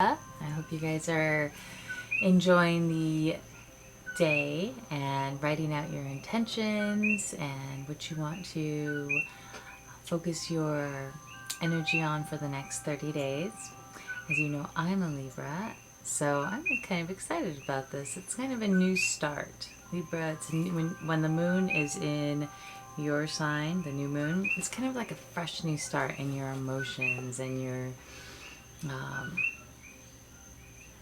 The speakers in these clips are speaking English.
I hope you guys are enjoying the day and writing out your intentions and what you want to focus your energy on for the next 30 days. As you know, I'm a Libra, so I'm kind of excited about this. It's kind of a new start. Libra, when the moon is in your sign, the new moon, it's kind of like a fresh new start in your emotions and um,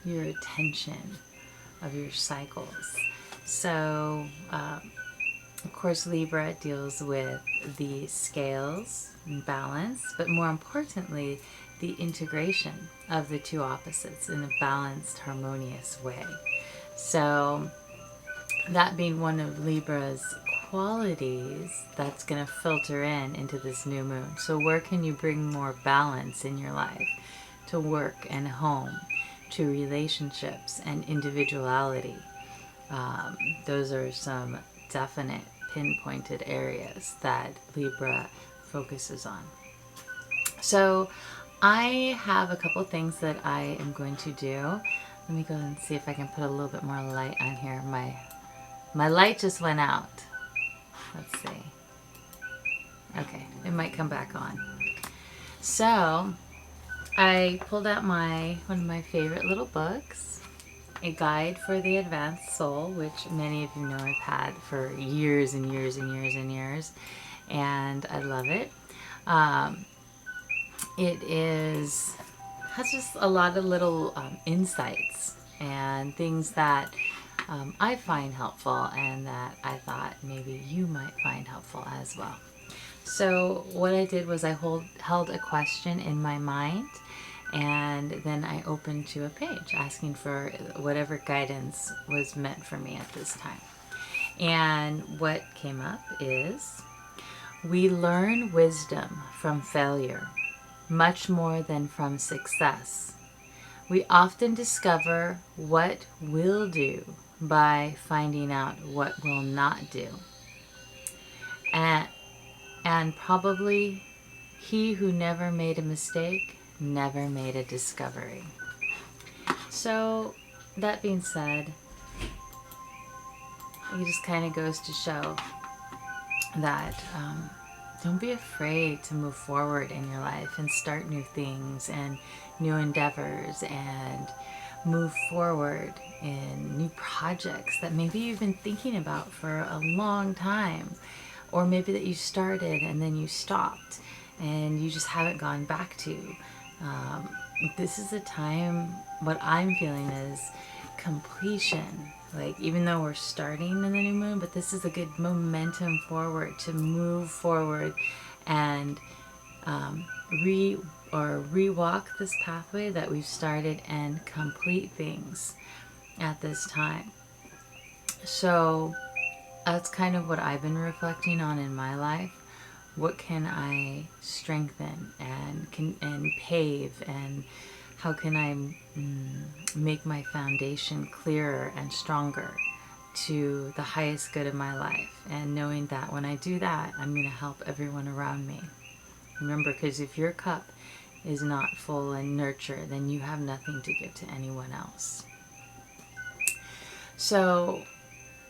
your attention of your cycles. So, of course, Libra deals with the scales and balance, but more importantly, the integration of the two opposites in a balanced, harmonious way. So, that being one of Libra's qualities, that's going to filter into this new moon. So, where can you bring more balance in your life? To work and home, to relationships and individuality. Those are some definite pinpointed areas that Libra focuses on. So I have a couple things that I am going to do. Let me go and see if I can put a little bit more light on here. My light just went out. Let's see. Okay, it might come back on. So I pulled out one of my favorite little books, A Guide for the Advanced Soul, which many of you know I've had for years and years and years and years, and I love it. It has just a lot of little insights and things that I find helpful and that I thought maybe you might find helpful as well. So what I did was I held a question in my mind, and then I opened to a page asking for whatever guidance was meant for me at this time. And what came up is, we learn wisdom from failure much more than from success. We often discover what will do by finding out what will not do. And probably he who never made a mistake never made a discovery. So that being said, it just kind of goes to show that don't be afraid to move forward in your life and start new things and new endeavors and move forward in new projects that maybe you've been thinking about for a long time, or maybe that you started and then you stopped and you just haven't gone back to. This is a time, what I'm feeling is completion. Like, even though we're starting in the new moon, but this is a good momentum forward to move forward and re-walk this pathway that we've started and complete things at this time. So that's kind of what I've been reflecting on in my life. What can I strengthen and pave, and how can I make my foundation clearer and stronger to the highest good of my life? And knowing that when I do that, I'm going to help everyone around me. Remember, because if your cup is not full in nurture, then you have nothing to give to anyone else. So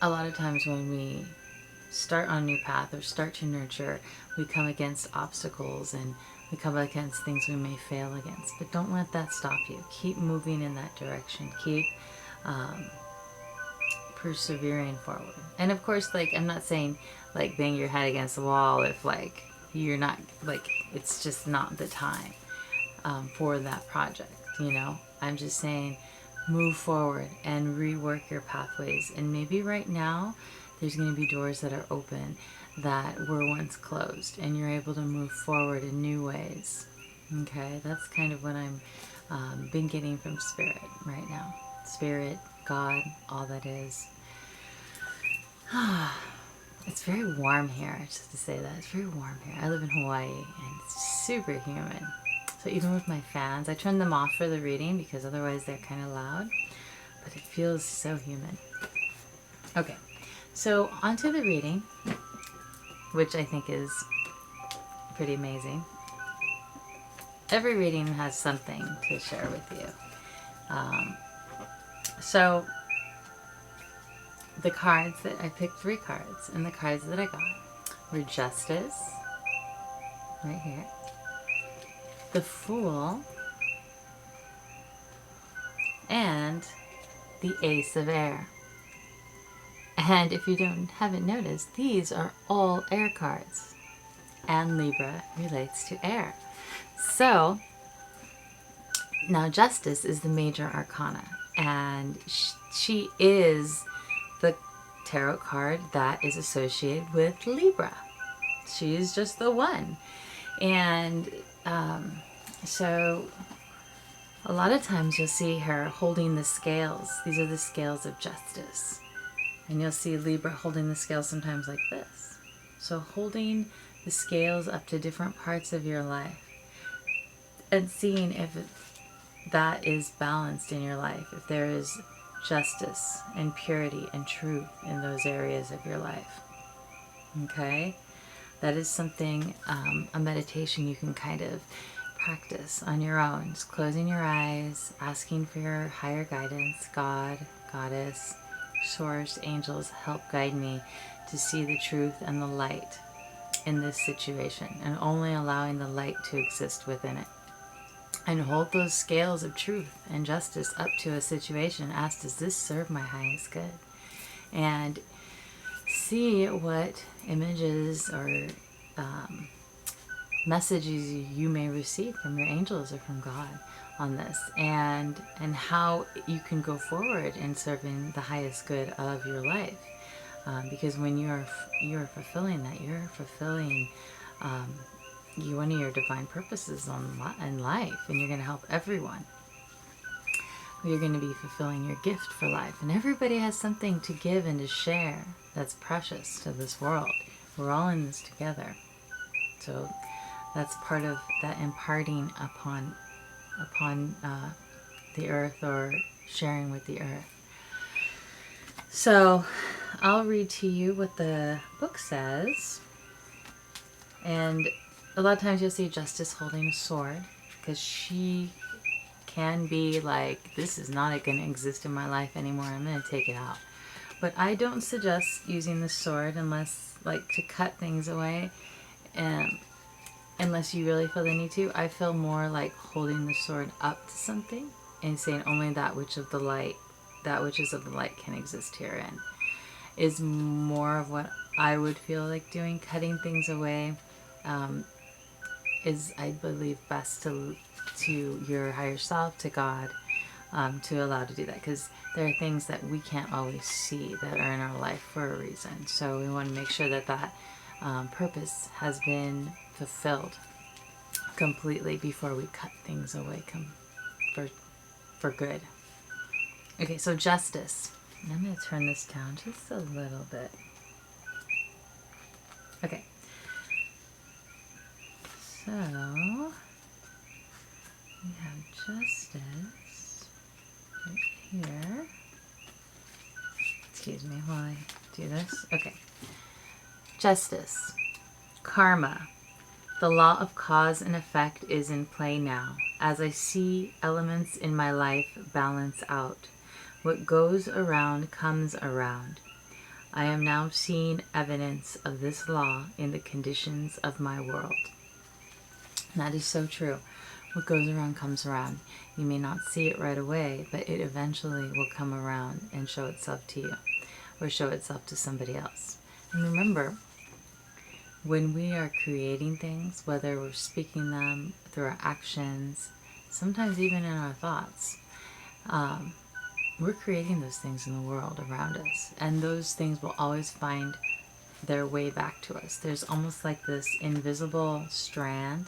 a lot of times when we start on a new path or start to nurture, we come against obstacles and we come against things we may fail against. But don't let that stop you. Keep moving in that direction. Keep persevering forward. And of course, like, I'm not saying like bang your head against the wall if like you're not, like, it's just not the time for that project, you know. I'm just saying move forward and rework your pathways. And maybe right now there's going to be doors that are open that were once closed, and you're able to move forward in new ways. Okay, that's kind of what I'm been getting from Spirit right now. Spirit, God, all that is. It's very warm here, just to say that. It's very warm here. I live in Hawaii, and it's super humid. So even with my fans, I turn them off for the reading because otherwise they're kind of loud. But it feels so humid. Okay, so onto the reading, which I think is pretty amazing. Every reading has something to share with you. So the cards that I picked, 3 cards, and the cards that I got were Justice, right here, the Fool, and the Ace of Air. And if you haven't noticed, these are all air cards, and Libra relates to air. So now Justice is the major arcana, and she is the tarot card that is associated with Libra. She is just the one. And so a lot of times you'll see her holding the scales. These are the scales of justice. And you'll see Libra holding the scales sometimes like this. So holding the scales up to different parts of your life and seeing if that is balanced in your life, if there is justice and purity and truth in those areas of your life. Okay? That is something, a meditation you can kind of practice on your own. Just closing your eyes, asking for your higher guidance, God, Goddess, Source, angels, help guide me to see the truth and the light in this situation, and only allowing the light to exist within it. And hold those scales of truth and justice up to a situation. Ask, does this serve my highest good? And see what images or messages you may receive from your angels or from God on this, and how you can go forward in serving the highest good of your life. Because when you're fulfilling that, you're fulfilling one of your divine purposes in life, and you're going to help everyone. You're going to be fulfilling your gift for life, and everybody has something to give and to share that's precious to this world. We're all in this together. So that's part of that imparting upon the earth, or sharing with the earth. So I'll read to you what the book says. And a lot of times you'll see Justice holding a sword, because she can be like, this is not going to exist in my life anymore, I'm going to take it out. But I don't suggest using the sword unless, like, to cut things away, unless you really feel the need to. I feel more like holding the sword up to something and saying only that which is of the light can exist herein, is more of what I would feel like doing. Cutting things away is, I believe, best to your higher self, to God, to allow to do that, because there are things that we can't always see that are in our life for a reason. So we want to make sure that purpose has been fulfilled completely before we cut things away for good. Okay, so Justice. I'm going to turn this down just a little bit. Okay. So we have Justice right here. Excuse me while I do this. Okay. Justice. Karma. The law of cause and effect is in play now, as I see elements in my life balance out. What goes around comes around. I am now seeing evidence of this law in the conditions of my world. And that is so true. What goes around comes around. You may not see it right away, but it eventually will come around and show itself to you, or show itself to somebody else. And remember, when we are creating things, whether we're speaking them through our actions, sometimes even in our thoughts, we're creating those things in the world around us. And those things will always find their way back to us. There's almost like this invisible strand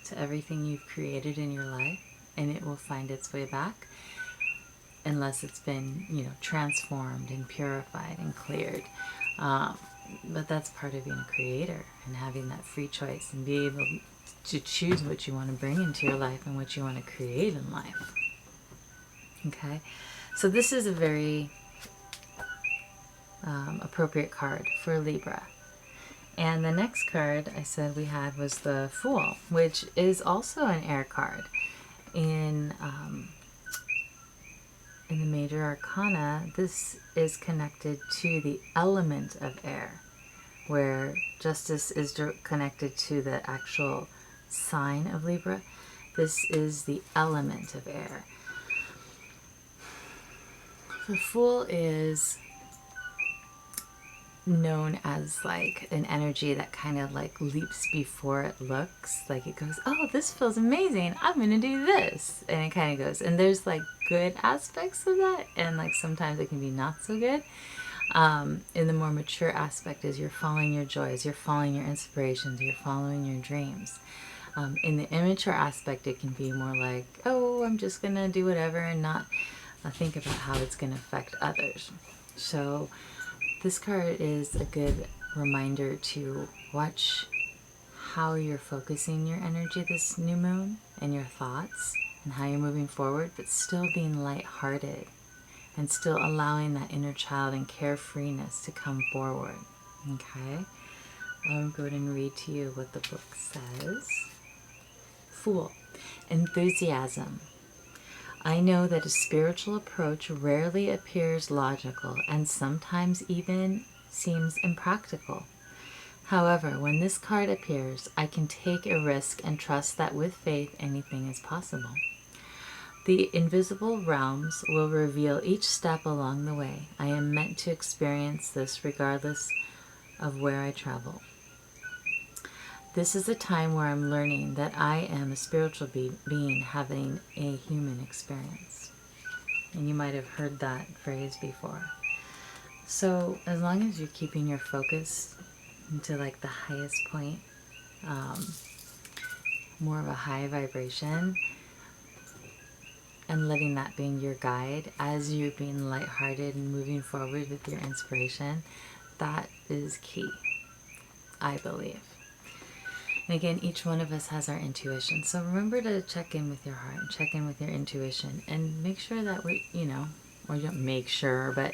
to everything you've created in your life, and it will find its way back unless it's been, transformed and purified and cleared. But that's part of being a creator and having that free choice and be able to choose what you want to bring into your life and what you want to create in life. Okay, so this is a very appropriate card for Libra. And the next card I said we had was the Fool, which is also an air card. In in the major arcana, this is connected to the element of air, where justice is connected to the actual sign of Libra. This is the element of air. The Fool is known as like an energy that kind of like leaps before it looks. Like it goes, oh, this feels amazing, I'm gonna do this, and it kind of goes. And there's like good aspects of that, and like sometimes it can be not so good. In the more mature aspect is you're following your joys, you're following your inspirations, you're following your dreams. In the immature aspect, it can be more like, oh, I'm just gonna do whatever and not think about how it's gonna affect others. So this card is a good reminder to watch how you're focusing your energy this new moon and your thoughts and how you're moving forward, but still being lighthearted and still allowing that inner child and carefreeness to come forward. Okay? I'll go ahead and read to you what the book says. Fool. Enthusiasm. I know that a spiritual approach rarely appears logical and sometimes even seems impractical. However, when this card appears, I can take a risk and trust that with faith anything is possible. The invisible realms will reveal each step along the way. I am meant to experience this regardless of where I travel. This is a time where I'm learning that I am a spiritual being having a human experience. And you might have heard that phrase before. So as long as you're keeping your focus into like the highest point, more of a high vibration, and letting that being your guide as you're being lighthearted and moving forward with your inspiration, that is key, I believe. And again, each one of us has our intuition. So remember to check in with your heart and check in with your intuition and make sure that we, or you don't make sure, but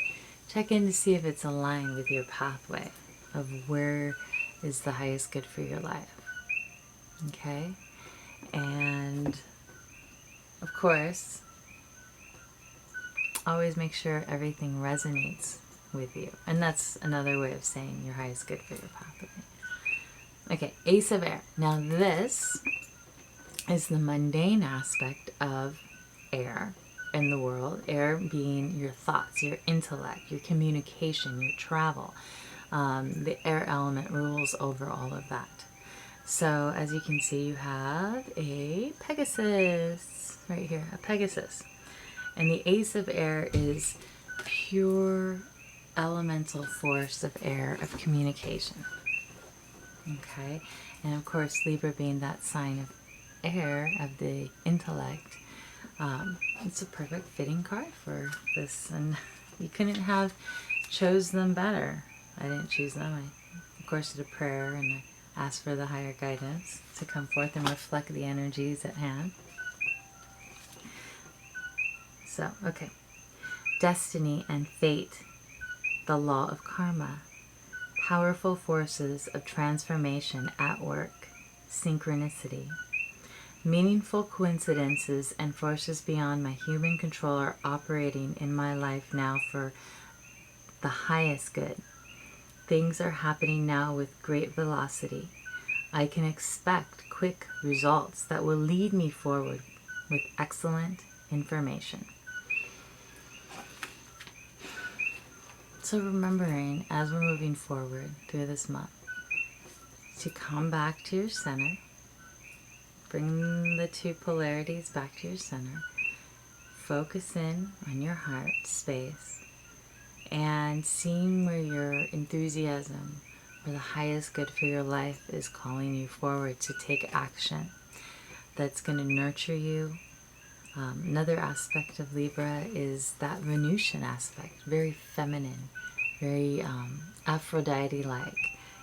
check in to see if it's aligned with your pathway of where is the highest good for your life. Okay? And of course, always make sure everything resonates with you. And that's another way of saying your highest good for your pathway. Okay, Ace of Air. Now this is the mundane aspect of air in the world. Air being your thoughts, your intellect, your communication, your travel. The air element rules over all of that. So as you can see, you have a Pegasus right here, a Pegasus. And the Ace of Air is pure elemental force of air, of communication. Okay, and of course Libra being that sign of air, of the intellect, it's a perfect fitting card for this, and you couldn't have chose them better. I didn't choose them. I of course did a prayer and I asked for the higher guidance to come forth and reflect the energies at hand. So, okay, destiny and fate, the law of karma. Powerful forces of transformation at work, synchronicity. Meaningful coincidences and forces beyond my human control are operating in my life now for the highest good. Things are happening now with great velocity. I can expect quick results that will lead me forward with excellent information. So remembering as we're moving forward through this month to come back to your center, bring the two polarities back to your center, focus in on your heart space, and seeing where your enthusiasm or the highest good for your life is calling you forward to take action that's going to nurture you. Another aspect of Libra is that Venusian aspect, very feminine, very Aphrodite-like.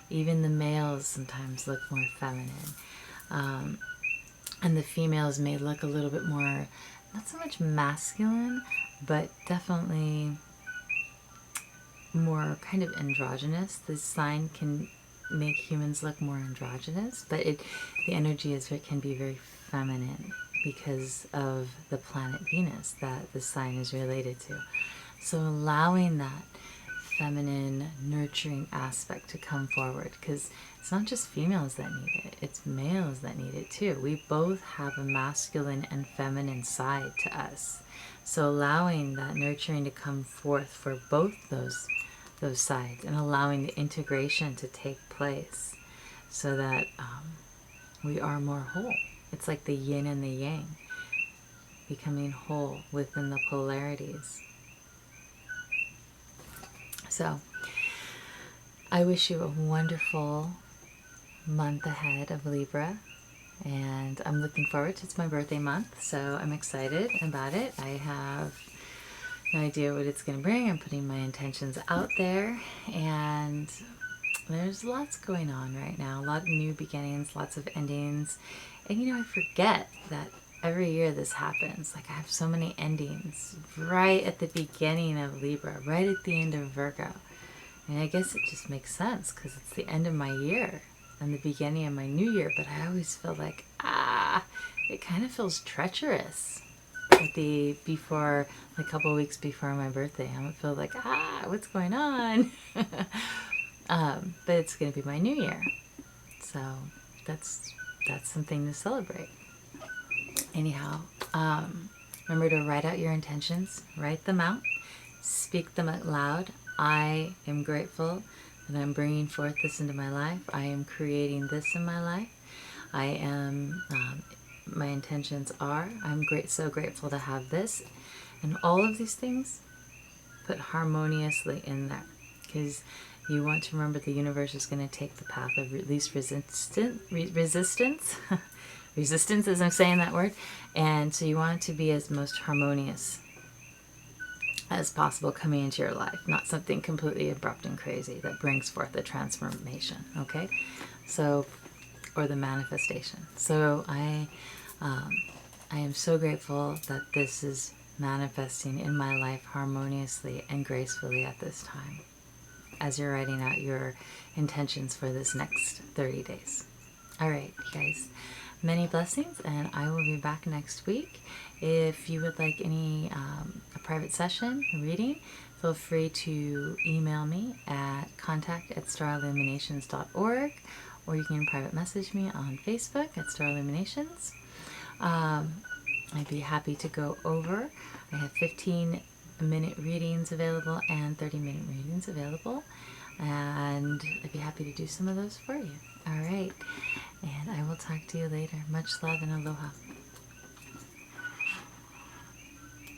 Even the males sometimes look more feminine. And the females may look a little bit more, not so much masculine, but definitely more kind of androgynous. This sign can make humans look more androgynous, but the energy can be very feminine. because of the planet Venus that the sign is related to. So allowing that feminine, nurturing aspect to come forward, because it's not just females that need it, it's males that need it too. We both have a masculine and feminine side to us. So allowing that nurturing to come forth for both those sides, and allowing the integration to take place so that we are more whole. It's like the yin and the yang, becoming whole within the polarities. So I wish you a wonderful month ahead of Libra, and I'm looking forward to, it's my birthday month, so I'm excited about it. I have no idea what it's going to bring. I'm putting my intentions out there, and there's lots going on right now. A lot of new beginnings, lots of endings. And I forget that every year this happens. Like, I have so many endings right at the beginning of Libra, right at the end of Virgo. And I guess it just makes sense because it's the end of my year and the beginning of my new year. But I always feel like, it kind of feels treacherous at before, a couple of weeks before my birthday. I would feel like, what's going on? But it's going to be my new year. So that's something to celebrate. Anyhow, remember to write out your intentions, write them out, speak them out loud. I am grateful that I'm bringing forth this into my life. I am creating this in my life. I am, my intentions are, I'm so grateful to have this. And all of these things, put harmoniously in there. Because you want to remember the universe is going to take the path of least resistance. Resistance, as I'm saying that word. And so you want it to be as most harmonious as possible coming into your life, not something completely abrupt and crazy that brings forth the transformation, okay? So, or the manifestation. So I am so grateful that this is manifesting in my life harmoniously and gracefully at this time, as you're writing out your intentions for this next 30 days. All right, you guys, many blessings, and I will be back next week. If you would like any a private session reading, feel free to email me at contact@starilluminations.org, or you can private message me on Facebook at Star Illuminations. I'd be happy to go over. I have 15-minute readings available and 30-minute readings available, and I'd be happy to do some of those for you. All right, and I will talk to you later. Much love and aloha.